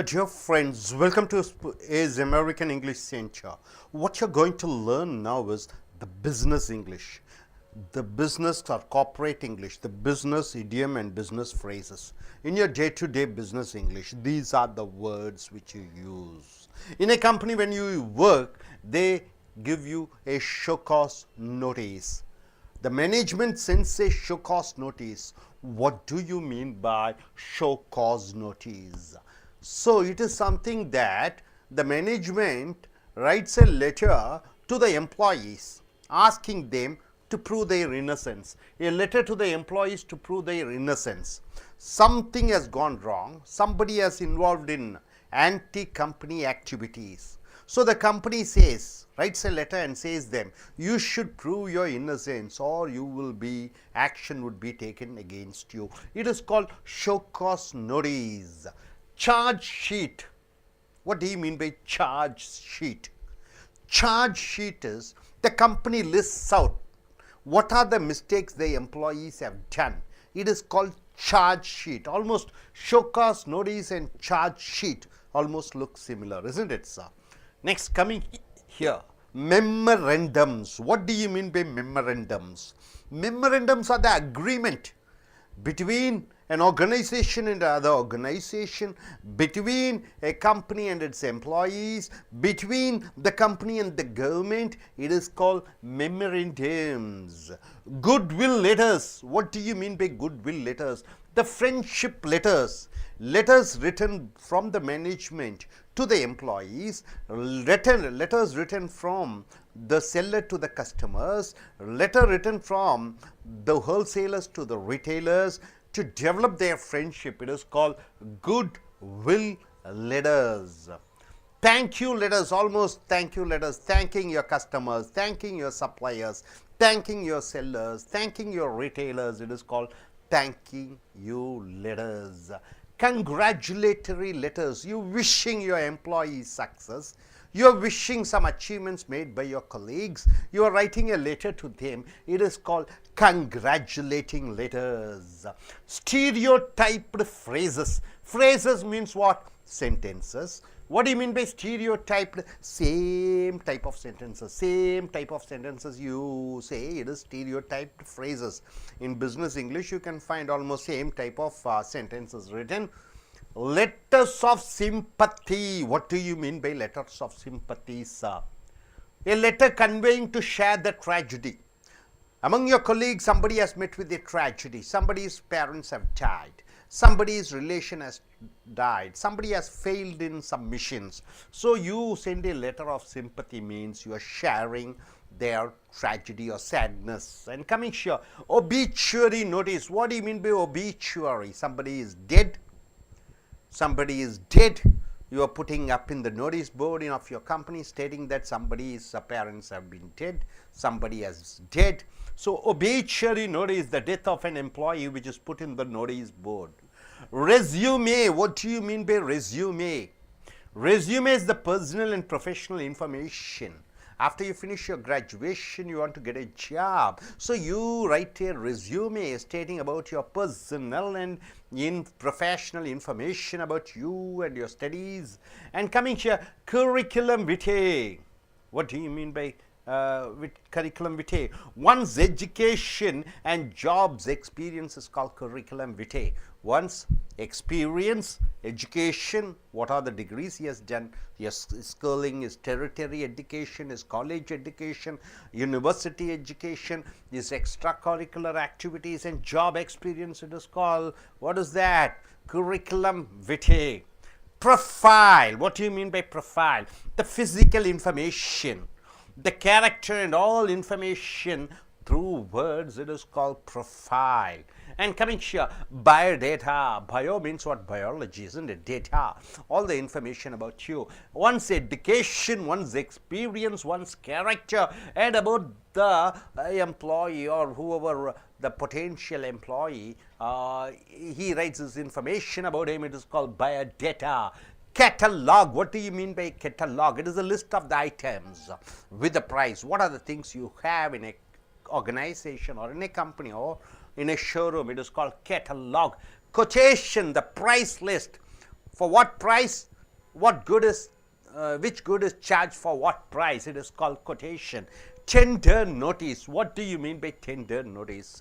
Dear friends, welcome to is American English Center. What you're going to learn now is the business English, the business or corporate English, the business idiom and business phrases. In your day-to-day business English, these are the words which you use. In a company when you work, they give you a show cause notice. The management sends a show cause notice. What do you mean by show cause notice? So it is something that the management writes a letter to the employees asking them to prove their innocence. A letter to the employees to prove their innocence. Something has gone wrong. Somebody is involved in anti-company activities. So the company writes a letter and says them, you should prove your innocence or you will be, action would be taken against you. It is called show cause notice. Charge sheet. What do you mean by charge sheet? Charge sheet is the company lists out what are the mistakes the employees have done. It is called charge sheet. Almost show cause notice and charge sheet almost look similar, isn't it, sir? Next, coming here, memorandums. What do you mean by memorandums? Memorandums are the agreement between an organization and another organization, between a company and its employees, between the company and the government. It is called memorandums. Goodwill letters. What do you mean by goodwill letters? The friendship letters. Letters written from the management to the employees, letters written from the seller to the customers, letter written from the wholesalers to the retailers to develop their friendship. It is called goodwill letters. Thank you letters, almost thank you letters, thanking your customers, thanking your suppliers, thanking your sellers, thanking your retailers. It is called thanking you letters. Congratulatory letters. You wishing your employees success. You are wishing some achievements made by your colleagues. You are writing a letter to them. It is called congratulating letters. Stereotyped phrases. Phrases means what? Sentences. What do you mean by stereotyped? Same type of sentences. Same type of sentences you say. It is stereotyped phrases. In business English, you can find almost same type of sentences written. Letters of sympathy. What do you mean by letters of sympathy, sir? A letter conveying to share the tragedy. Among your colleagues, somebody has met with a tragedy. Somebody's parents have died. Somebody's relation has died. Somebody has failed in some missions. So you send a letter of sympathy, means you are sharing their tragedy or sadness. And coming here, obituary notice. What do you mean by obituary? Somebody is dead. Somebody is dead. You are putting up in the notice board of your company stating that somebody's parents have been dead. Somebody is dead. So obituary notice, the death of an employee, which is put in the notice board. Resume. What do you mean by resume? Resume is the personal and professional information. After you finish your graduation, you want to get a job. So you write a resume stating about your personal and professional information about you and your studies. And coming here, curriculum vitae. What do you mean by curriculum vitae? One's education and jobs experience is called curriculum vitae. One's experience, education, what are the degrees he has done, his schooling, his tertiary education, his college education, university education, his extracurricular activities and job experience. It is called, what is that? Curriculum vitae. Profile. What do you mean by profile? The physical information, the character and all information through words. It is called profile. And coming here, biodata. Bio means what? Biology, isn't it? Data. All the information about you. One's education, one's experience, one's character, and about the employee or whoever the potential employee. He writes his information about him. It is called biodata. Catalog. What do you mean by catalog? It is a list of the items with the price. What are the things you have in a organization or in a company or in a showroom? It is called catalog. Quotation, the price list. For what price? What good is, which good is charged for what price? It is called quotation. Tender notice. What do you mean by tender notice?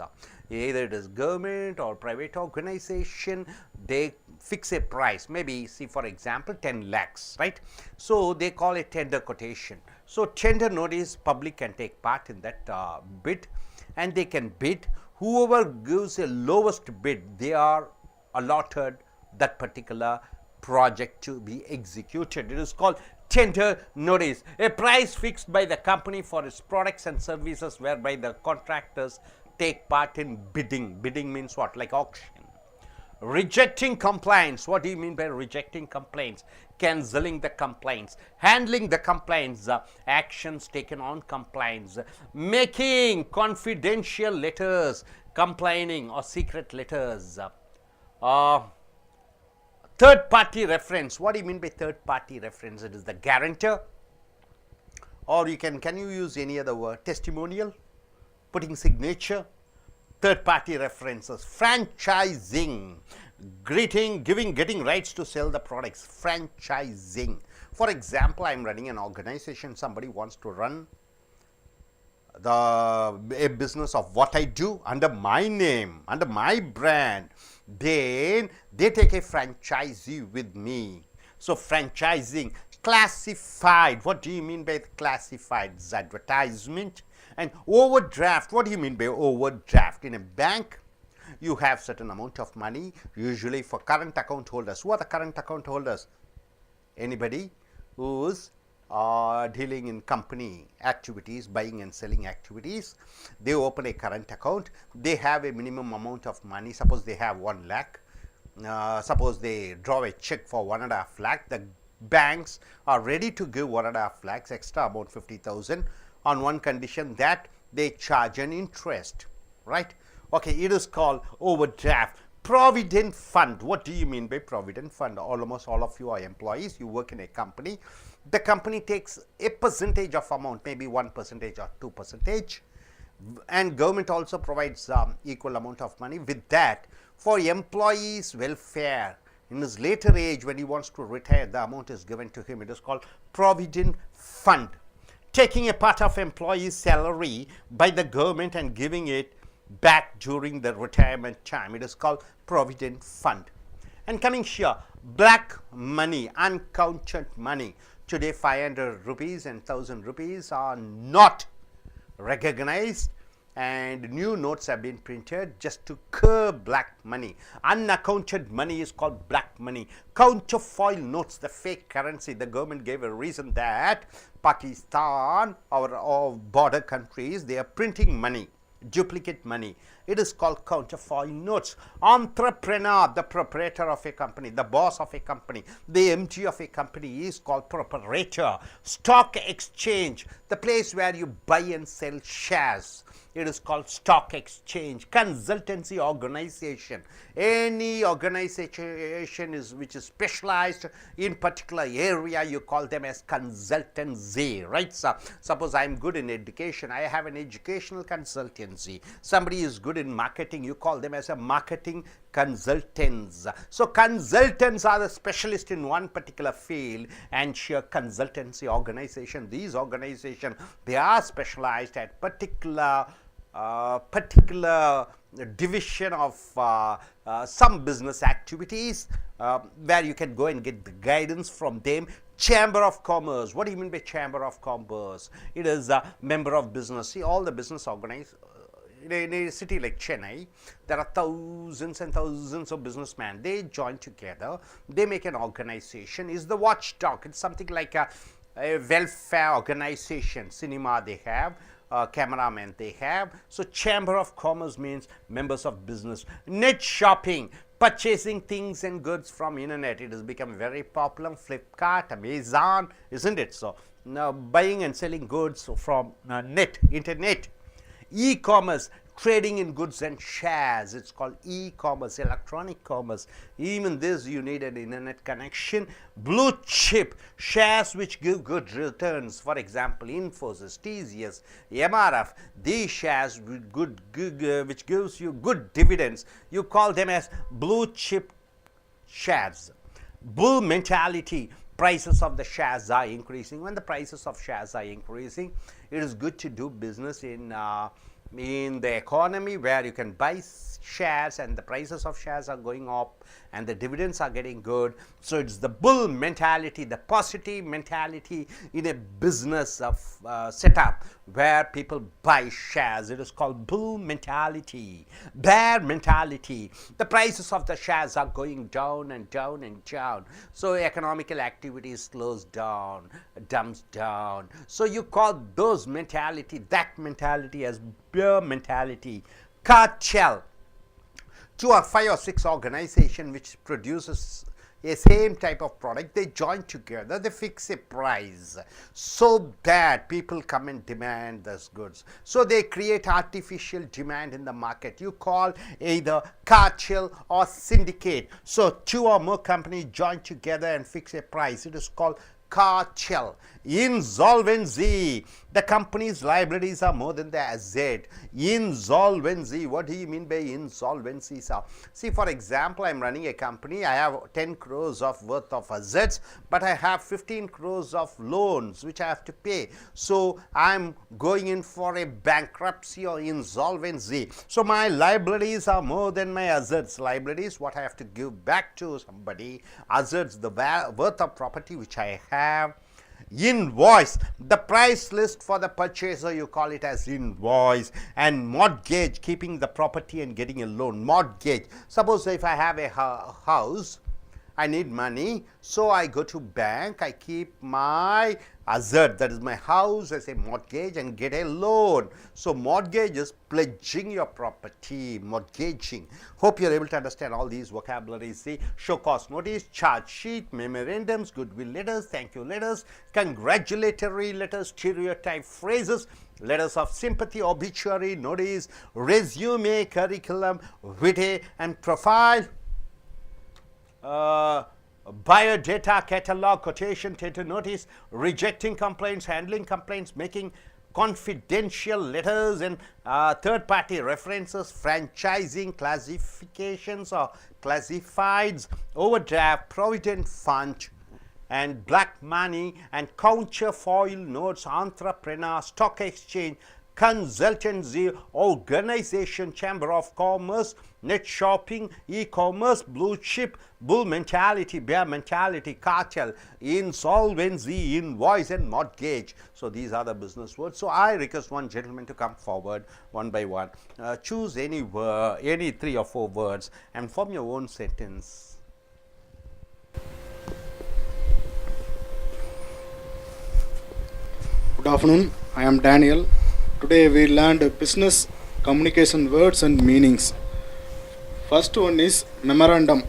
Either it is government or private organization, they fix a price. Maybe, see for example, 10 lakhs, right? So they call it tender quotation. So tender notice, public can take part in that bid, and they can bid. Whoever gives a lowest bid, they are allotted that particular project to be executed. It is called tender notice. A price fixed by the company for its products and services, whereby the contractors take part in bidding. Bidding means what? Like auction. Rejecting complaints. What do you mean by rejecting complaints? Cancelling the complaints, handling the complaints, actions taken on complaints, making confidential letters, complaining or secret letters. Third party reference. What do you mean by third party reference? It is the guarantor, or you can you use any other word? Testimonial, putting signature. Third party references. Franchising, getting rights to sell the products. Franchising. For example, I am running an organization, somebody wants to run a business of what I do under my name, under my brand, then they take a franchisee with me. So franchising. Classified. What do you mean by classified? It's advertisement. And overdraft. What do you mean by overdraft? In a bank, you have certain amount of money, usually for current account holders. Who are the current account holders? Anybody who is dealing in company activities, buying and selling activities. They open a current account. They have a minimum amount of money. Suppose they have 1 lakh. Suppose they draw a check for 1.5 lakh. The banks are ready to give 1.5 lakhs, extra about 50,000, on one condition, that they charge an interest, right? Okay, it is called overdraft. Provident fund. What do you mean by provident fund? Almost all of you are employees. You work in a company. The company takes a percentage of amount, maybe 1% or 2%, and government also provides equal amount of money. With that, for employees' welfare, in his later age, when he wants to retire, the amount is given to him. It is called provident fund. Taking a part of employee's salary by the government and giving it back during the retirement time. It is called provident fund. And coming here, black money, uncounted money. Today 500 rupees and 1000 rupees are not recognized, and new notes have been printed just to curb black money. Unaccounted money is called black money. Counterfoil notes, the fake currency. The government gave a reason that Pakistan or border countries, they are printing money, duplicate money. It is called counterfoil notes. Entrepreneur, the proprietor of a company, the boss of a company, the MD of a company is called proprietor. Stock exchange, the place where you buy and sell shares. It is called stock exchange. Consultancy organization, any organization which is specialized in particular area, you call them as consultancy, right? So suppose I am good in education, I have an educational consultancy. Somebody is good in marketing, you call them as a marketing consultants. So consultants are the specialist in one particular field, and sheer consultancy organization, these organizations, they are specialized at particular division of some business activities, where you can go and get the guidance from them. Chamber of Commerce. What do you mean by Chamber of Commerce? It is a member of business. See, all the business organized in a city like Chennai, there are thousands and thousands of businessmen. They join together, they make an organization. Is the watchdog. It's something like a welfare organization. Cinema they have, cameraman they have. So Chamber of Commerce means members of business. Net shopping, purchasing things and goods from internet. It has become very popular. Flipkart, Amazon, isn't it? So now buying and selling goods from internet. E-commerce, trading in goods and shares. It's called e-commerce, electronic commerce. Even this, you need an internet connection. Blue chip, shares which give good returns. For example, Infosys, TCS, MRF. These shares with which gives you good dividends. You call them as blue chip shares. Bull mentality, prices of the shares are increasing. When the prices of shares are increasing, it is good to do business in the economy where you can buy shares and the prices of shares are going up and the dividends are getting good. So it's the bull mentality, the positive mentality in a business of setup where people buy shares. It is called bull mentality. Bear mentality, the prices of the shares are going down and down and down, so economical activity slows down, dumps down. So you call those mentality, that mentality, as bear mentality. Cartel, 2 or 5 or 6 organization which produces a same type of product, they join together, they fix a price so that people come and demand those goods. So they create artificial demand in the market. You call either cartel or syndicate. So 2 or more companies join together and fix a price. It is called cartel. Insolvency, the company's liabilities are more than the asset. Insolvency, what do you mean by insolvency, sir? See, for example, I'm running a company, I have 10 crores of worth of assets, but I have 15 crores of loans which I have to pay. So I'm going in for a bankruptcy or insolvency. So my liabilities are more than my assets. Liabilities, what I have to give back to somebody. Assets, the worth of property which I have. Invoice, the price list for the purchaser, you call it as invoice. And mortgage, keeping the property and getting a loan. Mortgage, suppose if I have a house, I need money, so I go to bank, I keep my asset, that is my house, as a mortgage and get a loan. So mortgage is pledging your property, mortgaging. Hope you are able to understand all these vocabularies. See, show cause notice, charge sheet, memorandums, goodwill letters, thank you letters, congratulatory letters, stereotyped phrases, letters of sympathy, obituary, notice, resume, curriculum, Vitae and profile. Biodata, catalog, quotation, tender notice, rejecting complaints, handling complaints, making confidential letters and third-party references, franchising, classifications or classifieds, overdraft, provident fund, and black money, and counterfoil notes, entrepreneur, stock exchange, consultancy, organization, chamber of commerce, net shopping, e-commerce, blue chip, bull mentality, bear mentality, cartel, insolvency, invoice and mortgage. So these are the business words. So I request one gentleman to come forward one by one. Choose any word, any 3 or 4 words and form your own sentence. Good afternoon, I am Daniel. Today we learned business communication words and meanings. First one is memorandum.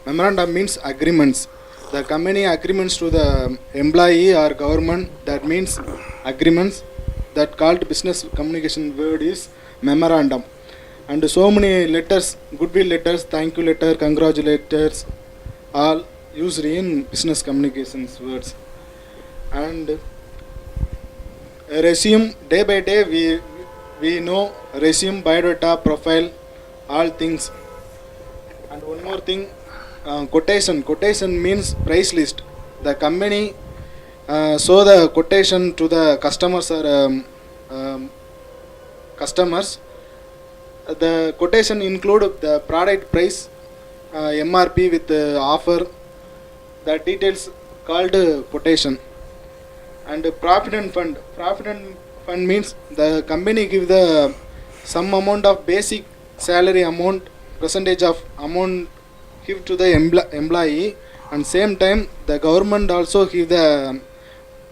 Memorandum means agreements. The company agreements to the employee or government, that means agreements. That called business communication word is memorandum. And so many letters, goodwill letters, thank you letter, congratulators, all used in business communications words. And resume, day by day we know resume, biodata, profile, all things. And one more thing, quotation means price list. The company show the quotation to the customers or customers. The quotation include the product price, MRP with the offer, the details called quotation. And profit and fund. Profit and fund means the company give the some amount of basic salary amount, percentage of amount give to the employee, and same time the government also give the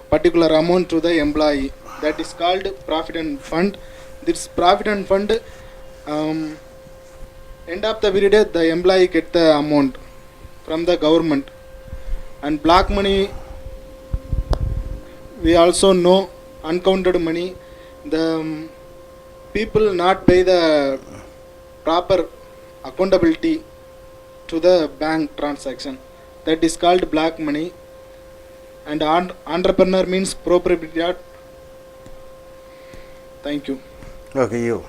particular amount to the employee. That is called profit and fund. This profit and fund, end of the period the employee get the amount from the government. And black money, we also know uncounted money. The people not pay the proper accountability to the bank transaction. That is called black money. And entrepreneur means proprietor. Thank you. Okay, you.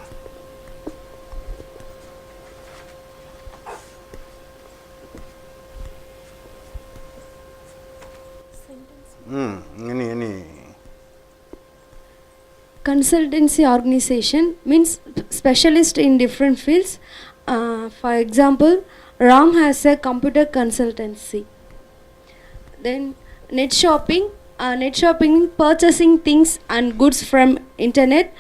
Any Consultancy organization means specialist in different fields. For example, Ram has a computer consultancy. Then net shopping. Net shopping purchasing things and goods from internet.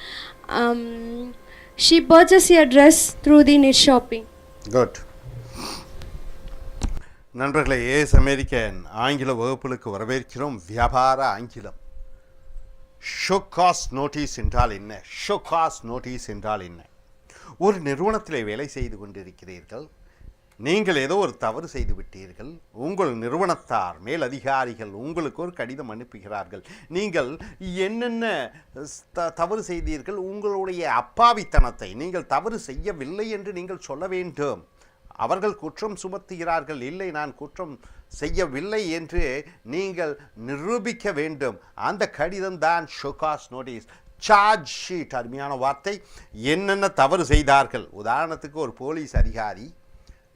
She purchased a dress through the net shopping. Good. நண்பர்களே, ace American ஆங்கில வகுப்புகளுக்கு வரவேற்கிறோம். வியாபார ஆங்கிலம். Show cause notice என்றால் என்ன? Show cause notice என்றால் என்ன? ஒரு நிறுவனத்திலே வேலை செய்து கொண்டிருக்கிறீர்கள். நீங்கள் ஏதோ ஒரு தவறு செய்து விட்டீர்கள். உங்கள் நிறுவனத்தார் மேல் அதிகாரிகள் உங்களுக்கு ஒரு கடிதம் அனுப்புகிறார்கள். நீங்கள் என்னென்ன தவறு செய்தீர்கள், உங்களுடைய அப்பாவித்தனத்தை, நீங்கள் தவறு செய்யவில்லை என்று நீங்கள் சொல்ல வேண்டும். அவர்கள் குற்றம் சுமத்துகிறார்கள். இல்லை, நான் குற்றம் செய்யவில்லை என்று நீங்கள் நிரூபிக்க வேண்டும். அந்த கடிதம் தான் ஷோகாஸ் நோட்டீஸ். சார்ஜ் ஷீட், அருமையான வார்த்தை. என்னென்ன தவறு செய்தார்கள், உதாரணத்துக்கு ஒரு போலீஸ் அதிகாரி,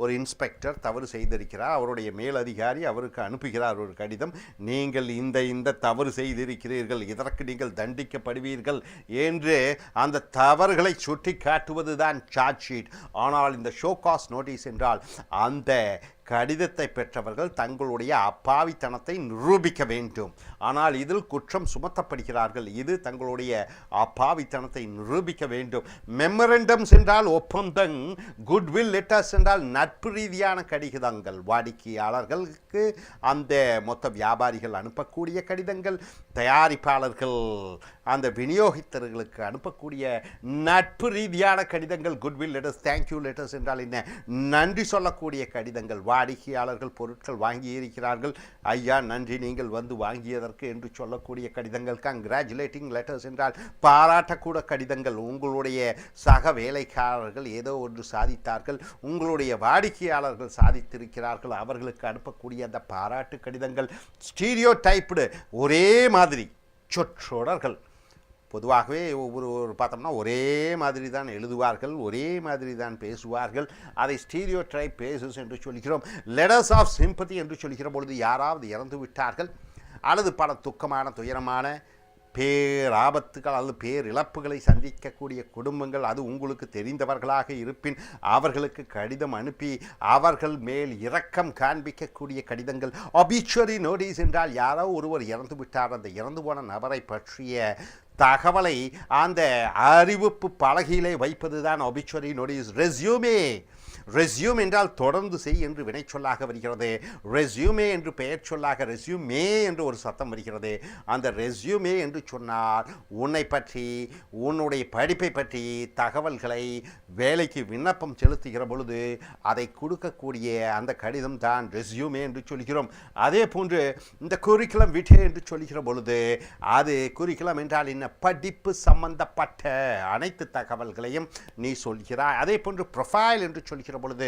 ஒரு இன்ஸ்பெக்டர் தவறு செய்திருக்கிறார். அவருடைய மேலதிகாரி அவருக்கு அனுப்புகிறார் ஒரு கடிதம். நீங்கள் இந்த தவறு செய்திருக்கிறீர்கள், இதற்கு நீங்கள் தண்டிக்கப்படுவீர்கள் என்று அந்த தவறுகளை சுட்டி காட்டுவது தான் சார்ஜ் ஷீட். ஆனால் இந்த ஷோகாஸ் நோட்டீஸ் என்றால் அந்த கடிதத்தை பெற்றவர்கள் தங்களுடைய அப்பாவித்தனத்தை நிரூபிக்க வேண்டும். ஆனால் இதில் குற்றம் சுமத்தப்படுகிறார்கள். இது தங்களுடைய அப்பாவித்தனத்தை நிரூபிக்க வேண்டும். மெமரண்டம்ஸ் என்றால் ஒப்பந்தம். குட்வில் லெட்டர்ஸ் என்றால் நட்பு ரீதியான கடிதங்கள். வாடிக்கையாளர்களுக்கு அந்த மொத்த வியாபாரிகள் அனுப்பக்கூடிய கடிதங்கள், தயாரிப்பாளர்கள் அந்த விநியோகித்தர்களுக்கு அனுப்பக்கூடிய நட்பு ரீதியான கடிதங்கள் குட்வில் லெட்டர்ஸ். தேங்க்யூ லெட்டர்ஸ் என்றால் என்ன? நன்றி சொல்லக்கூடிய கடிதங்கள். வாடிக்கையாளர்கள் பொருட்கள் வாங்கியிருக்கிறார்கள், ஐயா நன்றி நீங்கள் வந்து வாங்கியதற்கு என்று சொல்லக்கூடிய கடிதங்கள். கங்க்ராச்சுலேட்டிங் லெட்டர்ஸ் என்றால் பாராட்டக்கூட கடிதங்கள். உங்களுடைய சக வேலைக்காரர்கள் ஏதோ ஒன்று சாதித்தார்கள், உங்களுடைய வாடிக்கையாளர்கள் சாதித்திருக்கிறார்கள், அவர்களுக்கு அனுப்பக்கூடிய அந்த பாராட்டு கடிதங்கள். ஸ்டீரியோடைப்டு, ஒரே மாதிரி சொற்றொடர்கள். பொதுவாகவே ஒவ்வொரு பார்த்தோம்னா ஒரே மாதிரி தான் எழுதுவார்கள், ஒரே மாதிரி தான் பேசுவார்கள். அதை ஸ்டீரியோடைப் பேசஸ் என்று சொல்கிறோம். லெட்டர்ஸ் ஆஃப் சிம்பத்தி என்று சொல்கிற பொழுது யாராவது இறந்து விட்டார்கள் அல்லது பல துக்கமான துயரமான பேராபத்துகள் அல்லது பேரிழப்புகளை சந்திக்கக்கூடிய குடும்பங்கள், அது உங்களுக்கு தெரிந்தவர்களாக இருப்பின் அவர்களுக்கு கடிதம் அனுப்பி அவர்கள் மேல் இரக்கம் காண்பிக்கக்கூடிய கடிதங்கள். ஒபிச்சுவரி நோட்டீஸ் என்றால் யாரோ ஒருவர் இறந்து விட்டார், அந்த இறந்து போன நபரை பற்றிய தகவலை அந்த அறிவிப்பு பலகையிலே வைப்பது தான் ஒபிச்சுவரி நோட்டீஸ். ரெஸ்யூமே, ரெஸ்யூம் என்றால் தொடர்ந்து செய் என்று வினை சொல்லாக வருகிறது. ரெஸ்யூமே என்று பெயர் சொல்லாக ரெஸ்யூமே என்று ஒரு சத்தம் வருகிறது. அந்த ரெஸ்யூமே என்று சொன்னால் உன்னை பற்றி, உன்னுடைய படிப்பை பற்றி தகவல்களை வேலைக்கு விண்ணப்பம் செலுத்துகிற பொழுது அதை கொடுக்கக்கூடிய அந்த கடிதம் தான் ரெஸ்யூமே என்று சொல்கிறோம். அதே போன்று இந்த குறிக்குலம் விட்டே என்று சொல்கிற பொழுது அது குறிக்குலம் என்றால் என்ன? படிப்பு சம்பந்தப்பட்ட அனைத்து தகவல்களையும் நீ சொல்கிறாய். அதே போன்று ப்ரொஃபைல் என்று சொல்கிற பொழுது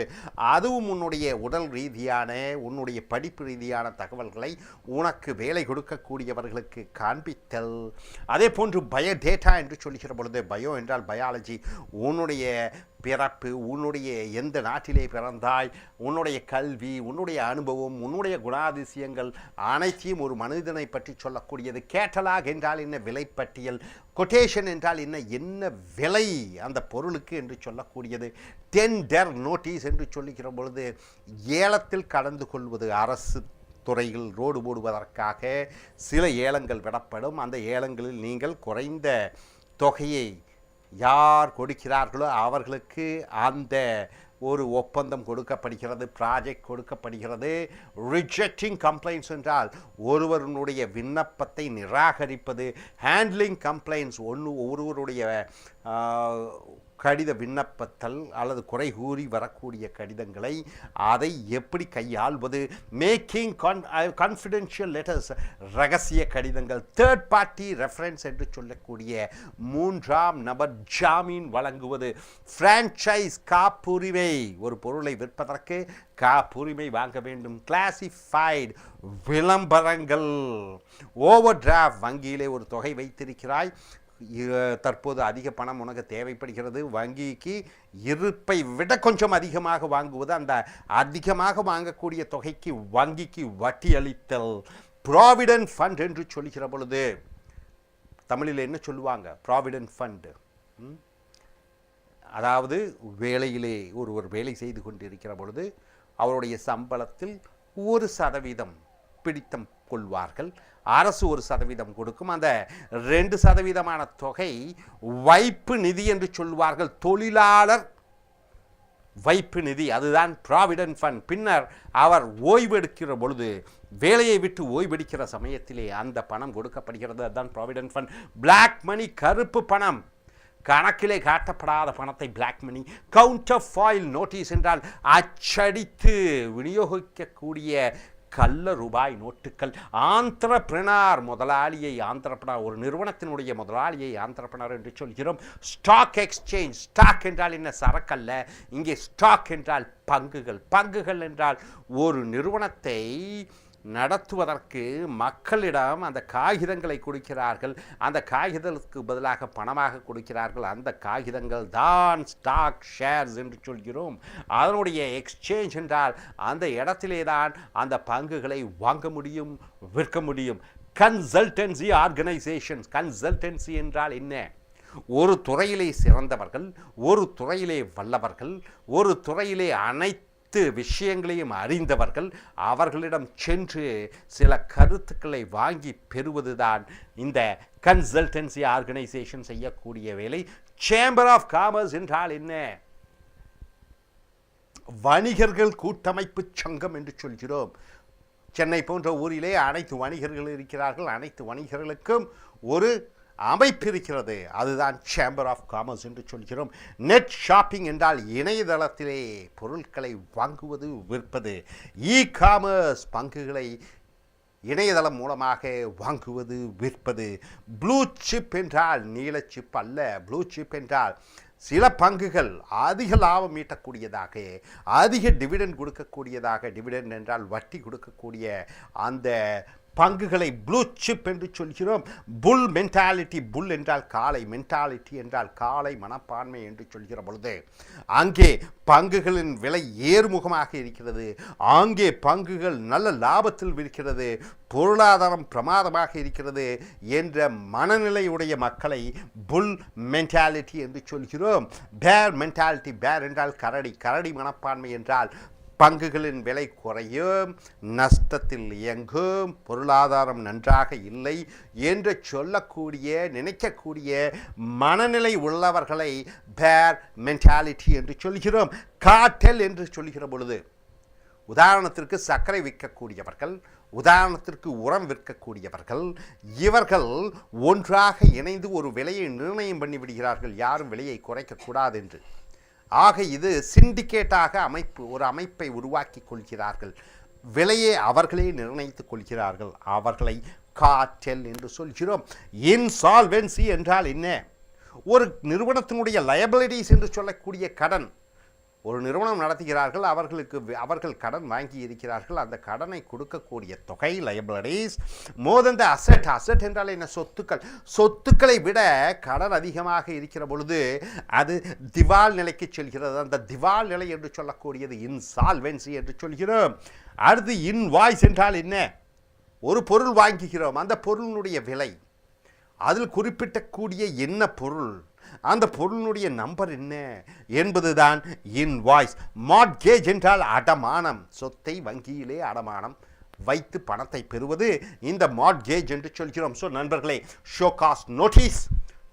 அதுவும் உன்னுடைய உடல் ரீதியான, உன்னுடைய படிப்பு ரீதியான தகவல்களை உனக்கு வேலை கொடுக்கக்கூடியவர்களுக்கு காண்பித்தல். அதே போன்று பயோடேட்டா என்று சொல்கிற பொழுது, பயோ என்றால் பயாலஜி, உன்னுடைய பிறப்பு, உன்னுடைய எந்த நாட்டிலே பிறந்தாய், உன்னுடைய கல்வி, உன்னுடைய அனுபவம், உன்னுடைய குணாதிசயங்கள் அனைத்தையும் ஒரு மனிதனை பற்றி சொல்லக்கூடியது. கேட்டலாக் என்றால் என்ன? விலைப்பட்டியல். கொட்டேஷன் என்றால் என்ன? என்ன விலை அந்த பொருளுக்கு என்று சொல்லக்கூடியது. டெண்டர் நோட்டீஸ் என்று சொல்லுகிற பொழுது ஏலத்தில் கலந்து கொள்வது. அரசு துறையில் ரோடு போடுவதற்காக சில ஏலங்கள் விடப்படும். அந்த ஏலங்களில் நீங்கள் குறைந்த தொகையை யார் கொடுக்கிறார்களோ அவர்களுக்கு அந்த ஒரு ஒப்பந்தம் கொடுக்கப்படுகிறது, ப்ராஜெக்ட் கொடுக்கப்படுகிறது. ரிஜெக்டிங் கம்ப்ளைண்ட்ஸ் என்றால் ஒருவருடைய விண்ணப்பத்தை நிராகரிப்பது. ஹேண்ட்லிங் கம்ப்ளைண்ட்ஸ், ஒருவருடைய கடித விண்ணப்பத்தல் அல்லது குறை கூறி வரக்கூடிய கடிதங்களை அதை எப்படி கையாள்வது. மேக்கிங் கான்ஃபிடென்ஷியல் லெட்டர்ஸ், ரகசிய கடிதங்கள். தேர்ட் பார்ட்டி ரெஃபரன்ஸ் என்று சொல்லக்கூடிய மூன்றாம் நபர் ஜாமீன் வழங்குவது. ஃப்ரான்ச்சைஸ், காப்புரிமை, ஒரு பொருளை விற்பதற்கு காப்புரிமை வாங்க வேண்டும். கிளாசிஃபைடு, விளம்பரங்கள். ஓவர் டிராஃப்ட், வங்கியிலே ஒரு தொகை வைத்திருக்கிறாய், தற்போது அதிக பணம் உனக்கு தேவைப்படுகிறது, வங்கிக்கு இருப்பை விட கொஞ்சம் அதிகமாக வாங்குவது. அந்த அதிகமாக வாங்கக்கூடிய தொகைக்கு வங்கிக்கு வட்டி அளித்தல். ப்ராவிடன்ட் ஃபண்ட் என்று சொல்லுகிற பொழுது தமிழில் என்ன சொல்லுவாங்க? Provident fund. அதாவது வேலையிலே ஒருவர் வேலை செய்து கொண்டிருக்கிற பொழுது அவருடைய சம்பளத்தில் 1% பிடித்தம் கொள்வார்கள். அரசு 1% கொடுக்கும். அந்த 2% தொகை வைப்பு நிதி என்று சொல்வார்கள். தொழிலாளர் வைப்பு நிதி, அதுதான் ப்ராவிடன்ட் ஃபண்ட். பின்னர் அவர் ஓய்வெடுக்கிற பொழுது, வேலையை விட்டு ஓய்வெடுக்கிற சமயத்திலே அந்த பணம் கொடுக்கப்படுகிறது. அதுதான் ப்ராவிடன்ட் ஃபண்ட். பிளாக் மணி, கருப்பு பணம், கணக்கிலே காட்டப்படாத பணத்தை black money. Counterfoil notice என்றால் அச்சடித்து விநியோகிக்கக்கூடிய கள்ள ரூபாய் நோட்டுகள். ஆந்திரப்ரனர், முதலாளியை ஆந்திரப்ரனர், ஒரு நிறுவனத்தினுடைய முதலாளியை ஆந்திரப்ரனர் என்று சொல்கிறோம். ஸ்டாக் எக்ஸ்சேஞ்ச், ஸ்டாக் என்றால் என்ன? சரக்கல்ல. இங்கே ஸ்டாக் என்றால் பங்குகள். பங்குகள் என்றால் ஒரு நிறுவனத்தை நடத்துவதற்கு மக்களிடம் அந்த காகிதங்களை கொடுக்கிறார்கள். அந்த காகிதத்துக்கு பதிலாக பணமாக கொடுக்கிறார்கள். அந்த காகிதங்கள் தான் ஸ்டாக் ஷேர்ஸ் என்று சொல்கிறோம். அதனுடைய எக்ஸ்சேஞ்ச் என்றால் அந்த இடத்திலே தான் அந்த பங்குகளை வாங்க முடியும், விற்க முடியும். Consultancy organisations. கன்சல்டன்சி என்றால் என்ன? ஒரு துறையிலே சிறந்தவர்கள், ஒரு துறையிலே வல்லவர்கள், ஒரு துறையிலே அனைத்து விஷயங்களையும் அறிந்தவர்கள், அவர்களிடம் சென்று சில கருத்துக்களை வாங்கி பெறுவதுதான் இந்த கன்சல்டன்சி ஆர்கனைசேஷன் செய்யக்கூடிய வேலை. சேம்பர் ஆஃப் காமர்ஸ் என்றால் என்ன? வணிகர்கள் கூட்டமைப்பு சங்கம் என்று சொல்கிறோம். சென்னை போன்ற ஊரிலே அனைத்து வணிகர்கள் இருக்கிறார்கள். அனைத்து வணிகர்களுக்கும் ஒரு அமைப்பு இருக்கிறது. அதுதான் சேம்பர் ஆஃப் காமர்ஸ் என்று சொல்கிறோம். நெட் ஷாப்பிங் என்றால் இணையதளத்திலே பொருட்களை வாங்குவது, விற்பது. இ காமர்ஸ், பங்குகளை இணையதளம் மூலமாக வாங்குவது, விற்பது. ப்ளூ சிப் என்றால் நீல சிப் அல்ல. ப்ளூ சிப் என்றால் சில பங்குகள் அதிக லாபம் ஈட்டக்கூடியதாக, அதிக டிவிடெண்ட் கொடுக்கக்கூடியதாக. டிவிடெண்ட் என்றால் வட்டி கொடுக்கக்கூடிய அந்த பங்குகளை ப்ளூ சிப் என்று சொல்கிறோம். புல் மென்டாலிட்டி, புல் என்றால் காளை, மென்டாலிட்டி என்றால் காளை மனப்பான்மை என்று சொல்கிற பொழுது அங்கே பங்குகளின் விலை ஏறுமுகமாக இருக்கிறது. அங்கே பங்குகள் நல்ல லாபத்தில் விற்கிறது, பொருளாதாரம் பிரமாதமாக இருக்கிறது என்ற மனநிலையுடைய மக்களை புல் மென்டாலிட்டி என்று சொல்கிறோம். பேர் மென்டாலிட்டி, பேர் என்றால் கரடி, கரடி மனப்பான்மை என்றால் பங்குகளின் விலை குறையும், நஷ்டத்தில் இயங்கும், பொருளாதாரம் நன்றாக இல்லை என்று சொல்லக்கூடிய, நினைக்கக்கூடிய மனநிலை உள்ளவர்களை பேர் மென்டாலிட்டி என்று சொல்கிறோம். கார்ட்டெல் என்று சொல்கிற பொழுது உதாரணத்திற்கு சர்க்கரை விற்கக்கூடியவர்கள், உதாரணத்திற்கு உரம் விற்கக்கூடியவர்கள், இவர்கள் ஒன்றாக இணைந்து ஒரு விலையை நிர்ணயம் பண்ணிவிடுகிறார்கள், யாரும் விலையை குறைக்கக்கூடாது என்று. ஆக இது சிண்டிகேட்டாக ஒரு அமைப்பை உருவாக்கி கொள்கிறார்கள். விலையை அவர்களே நிர்ணயித்துக் கொள்கிறார்கள். அவர்களை கார்ட்டெல் என்று சொல்கிறோம். இன்சால்வென்சி என்றால் என்ன? ஒரு நிறுவனத்தினுடைய லயபிலிட்டிஸ் என்று சொல்லக்கூடிய கடன். ஒரு நிறுவனம் நடத்துகிறார்கள், அவர்கள் கடன் வாங்கி இருக்கிறார்கள். அந்த கடனை கொடுக்கக்கூடிய தொகை லயபிலிட்டிஸ். மோர் தென் த அசெட். அசெட் என்றால் என்ன? சொத்துக்கள். சொத்துக்களை விட கடன் அதிகமாக இருக்கிற பொழுது அது திவால் நிலைக்கு செல்கிறது. அந்த திவால் நிலை என்று சொல்லக்கூடியது இன்சால்வென்சி என்று சொல்கிறோம். அடுத்து இன்வாய்ஸ் என்றால் என்ன? ஒரு பொருள் வாங்குகிறோம், அந்த பொருளினுடைய விலை, அதில் குறிப்பிட்டக்கூடிய என்ன பொருள், அந்த பொருளினுடைய நம்பர் என்ன என்பதுதான் இன்வாய்ஸ். மார்ட்கேஜ் என்றால் அடமானம். சொத்தை வங்கியிலே அடமானம் வைத்து பணத்தை பெறுவது இந்த மார்ட்கேஜ் என்று சொல்கிறோம். ஸோ நண்பர்களே, show cause notice,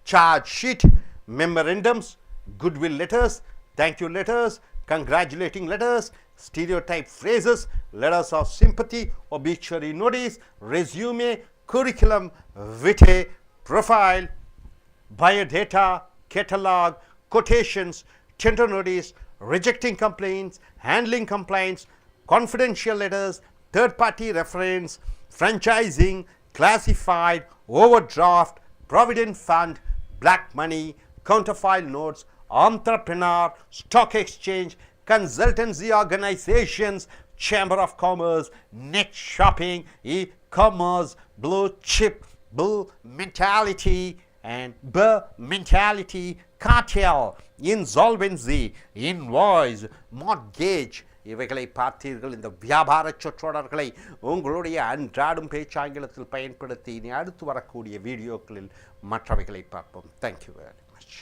charge sheet, memorandums, goodwill letters, thank you letters, congratulating letters, stereotyped phrases, letters of sympathy, obituary notice, resume, curriculum vitae, profile, biodata, catalog, quotations, tender notice, rejecting complaints, handling complaints, confidential letters, third-party reference, franchising, classified, overdraft, provident fund, black money, counterfile notes, entrepreneur, stock exchange, consultancy organizations, chamber of commerce, net shopping, e-commerce, blue chip, bull mentality, and bear mentality, cartel, insolvency, invoice, mortgage, இவைகளை பார்த்தீர்கள். இந்த வியாபார சொற்றொடர்களை உங்களுடைய அன்றாடும் பேச்சாங்கிலத்தில் பயன்படுத்தி இனி அடுத்து வரக்கூடிய வீடியோக்களில் மற்றவைகளை பார்ப்போம். Thank you very much.